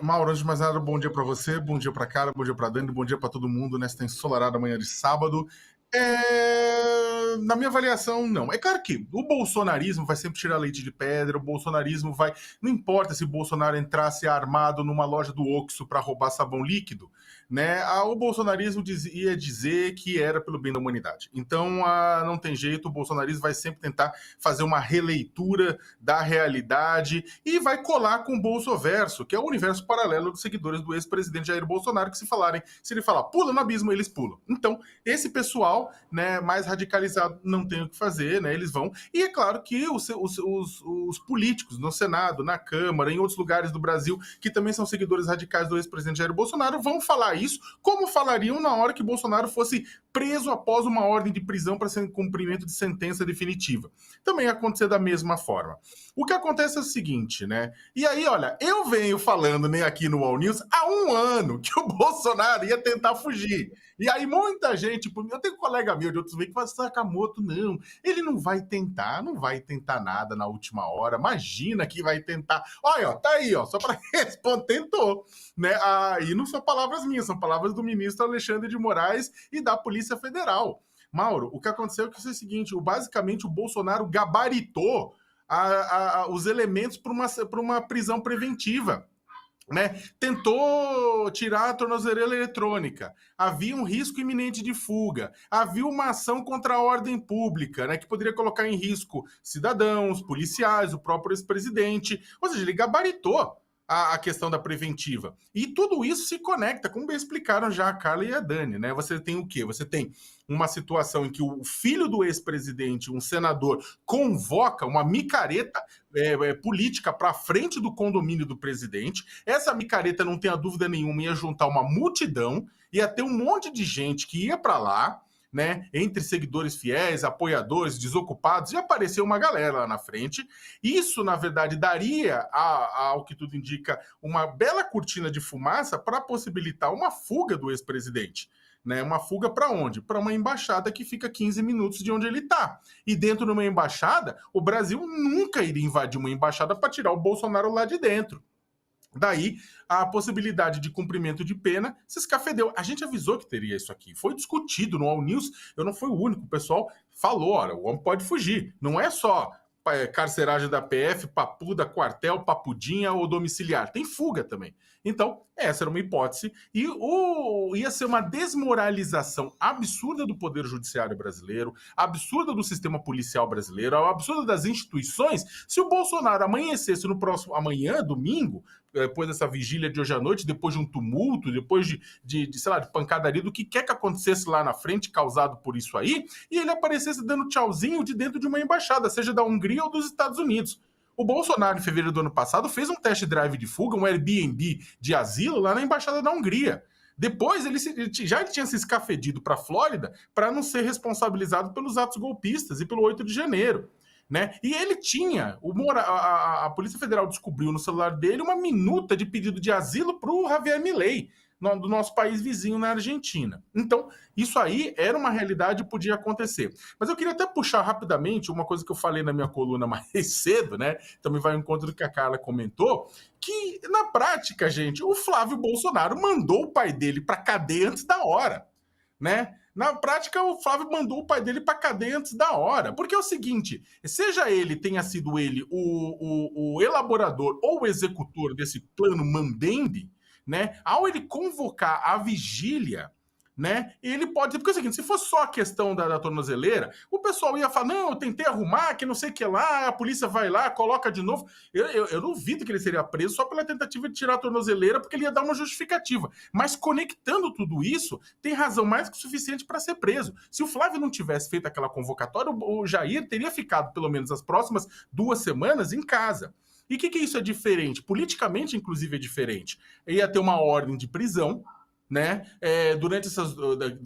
Mauro, antes de mais nada, bom dia para você, bom dia para Cara, bom dia para Dani, bom dia para todo mundo nesta ensolarada manhã de sábado. Na minha avaliação, não. É claro que o bolsonarismo vai sempre tirar leite de pedra, o bolsonarismo vai. Não importa se o Bolsonaro entrasse armado numa loja do Oxxo para roubar sabão líquido, né? O bolsonarismo ia dizer que era pelo bem da humanidade. Então, não tem jeito, o bolsonarismo vai sempre tentar fazer uma releitura da realidade e vai colar com o Bolsoverso, que é o universo paralelo dos seguidores do ex-presidente Jair Bolsonaro, que se ele falar pula no abismo, eles pulam. Então, esse pessoal, né, mais radicalizado, não tem o que fazer, né? Eles vão. E é claro que os políticos no Senado, na Câmara, em outros lugares do Brasil, que também são seguidores radicais do ex-presidente Jair Bolsonaro, vão falar isso como falariam na hora que Bolsonaro fosse preso após uma ordem de prisão para cumprimento de sentença definitiva. Também ia acontecer da mesma forma. O que acontece é o seguinte, né? E aí, olha, eu venho falando, né, aqui no All News há um ano que o Bolsonaro ia tentar fugir. E aí muita gente, eu tenho um colega meu de outros meios que fala, Sakamoto, não, ele não vai tentar nada na última hora, imagina que vai tentar. Olha, ó, tá aí, ó, só para responder, tentou, né? E não são palavras minhas, são palavras do ministro Alexandre de Moraes e da Polícia Federal. Mauro, o que aconteceu é que foi o seguinte, basicamente o Bolsonaro gabaritou os elementos para uma prisão preventiva. Né? Tentou tirar a tornozeleira eletrônica, havia um risco iminente de fuga, havia uma ação contra a ordem pública, né, que poderia colocar em risco cidadãos, policiais, o próprio ex-presidente, ou seja, ele gabaritou a questão da preventiva. E tudo isso se conecta, como bem explicaram já a Carla e a Dani, né? Você tem o quê? Você tem uma situação em que o filho do ex-presidente, um senador, convoca uma micareta política para frente do condomínio do presidente. Essa micareta, não tenha dúvida nenhuma, ia juntar uma multidão, ia ter um monte de gente que ia para lá, né, entre seguidores fiéis, apoiadores, desocupados, e apareceu uma galera lá na frente. Isso, na verdade, daria, ao que tudo indica, uma bela cortina de fumaça para possibilitar uma fuga do ex-presidente. Né, uma fuga para onde? Para uma embaixada que fica 15 minutos de onde ele está. E dentro de uma embaixada, o Brasil nunca iria invadir uma embaixada para tirar o Bolsonaro lá de dentro. Daí, a possibilidade de cumprimento de pena se escafedeu. A gente avisou que teria isso aqui. Foi discutido no All News. Eu não fui o único. O pessoal falou, olha, o homem pode fugir. Não é só carceragem da PF, papuda, quartel, papudinha ou domiciliar. Tem fuga também. Então, essa era uma hipótese. E ia ser uma desmoralização absurda do Poder Judiciário brasileiro, absurda do sistema policial brasileiro, absurda das instituições, se o Bolsonaro amanhecesse no próximo amanhã, domingo, depois dessa vigília de hoje à noite, depois de um tumulto, depois sei lá, de pancadaria, do que quer que acontecesse lá na frente, causado por isso aí, e ele aparecesse dando tchauzinho de dentro de uma embaixada, seja da Hungria ou dos Estados Unidos. O Bolsonaro, em fevereiro do ano passado, fez um test drive de fuga, um Airbnb de asilo lá na embaixada da Hungria. Depois ele já tinha se escafedido para a Flórida para não ser responsabilizado pelos atos golpistas e pelo 8 de janeiro. Né? E ele tinha, a Polícia Federal descobriu no celular dele uma minuta de pedido de asilo para o Javier Milei, do nosso país vizinho na Argentina. Então, isso aí era uma realidade e podia acontecer. Mas eu queria até puxar rapidamente uma coisa que eu falei na minha coluna mais cedo, né? Também vai ao encontro do que a Carla comentou, que na prática, gente, o Flávio Bolsonaro mandou o pai dele para cadeia antes da hora, né? Na prática, o Flávio mandou o pai dele para cadeia antes da hora. Porque é o seguinte, seja ele, tenha sido ele o elaborador ou o executor desse plano Mambembe, né? Ao ele convocar a vigília, né? Ele pode... Porque é o seguinte, se fosse só a questão da tornozeleira, o pessoal ia falar, não, eu tentei arrumar, que não sei o que lá, a polícia vai lá, coloca de novo. Eu duvido que ele seria preso só pela tentativa de tirar a tornozeleira, porque ele ia dar uma justificativa. Mas conectando tudo isso, tem razão mais que suficiente para ser preso. Se o Flávio não tivesse feito aquela convocatória, o Jair teria ficado, pelo menos as próximas 2 semanas, em casa. E o que isso é diferente? Politicamente, inclusive, é diferente. Ia ter uma ordem de prisão, né? Durante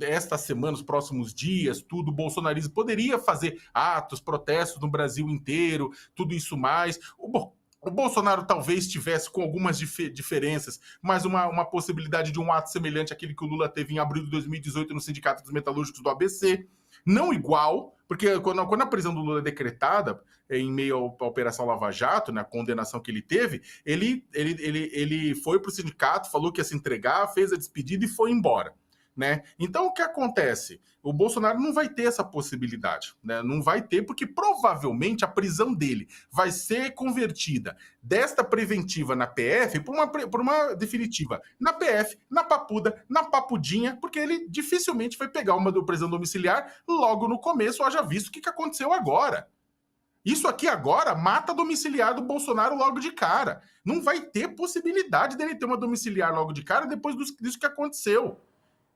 esta semana, os próximos dias, tudo, o bolsonarismo poderia fazer atos, protestos no Brasil inteiro, tudo isso mais. O Bolsonaro talvez tivesse, com algumas diferenças, mas uma possibilidade de um ato semelhante àquele que o Lula teve em abril de 2018 no Sindicato dos Metalúrgicos do ABC. não igual, porque quando a prisão do Lula é decretada, em meio à Operação Lava Jato, na condenação que ele teve, ele foi para o sindicato, falou que ia se entregar, fez a despedida e foi embora. Né? Então, o que acontece? O Bolsonaro não vai ter essa possibilidade, né? Não vai ter, porque provavelmente a prisão dele vai ser convertida desta preventiva na PF por uma definitiva na PF, na Papuda, na Papudinha, porque ele dificilmente vai pegar uma prisão domiciliar logo no começo, haja visto o que aconteceu agora. Isso aqui agora mata a domiciliar do Bolsonaro logo de cara. Não vai ter possibilidade dele ter uma domiciliar logo de cara depois disso que aconteceu.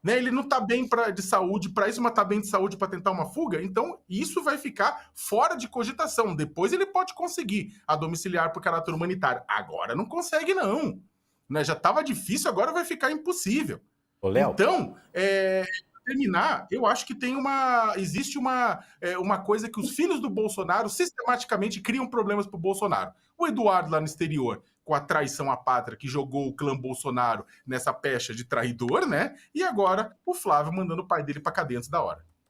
Né? Ele não está bem de saúde para isso, mas está bem de saúde para tentar uma fuga. Então, isso vai ficar fora de cogitação. Depois ele pode conseguir a domiciliar por caráter humanitário. Agora não consegue, não. Né? Já estava difícil, agora vai ficar impossível. Ô, Léo. Então, terminar, eu acho que existe uma coisa que os filhos do Bolsonaro sistematicamente criam problemas para o Bolsonaro. O Eduardo lá no exterior, com a traição à pátria, que jogou o clã Bolsonaro nessa pecha de traidor, né? E agora o Flávio mandando o pai dele para cadeia antes da hora.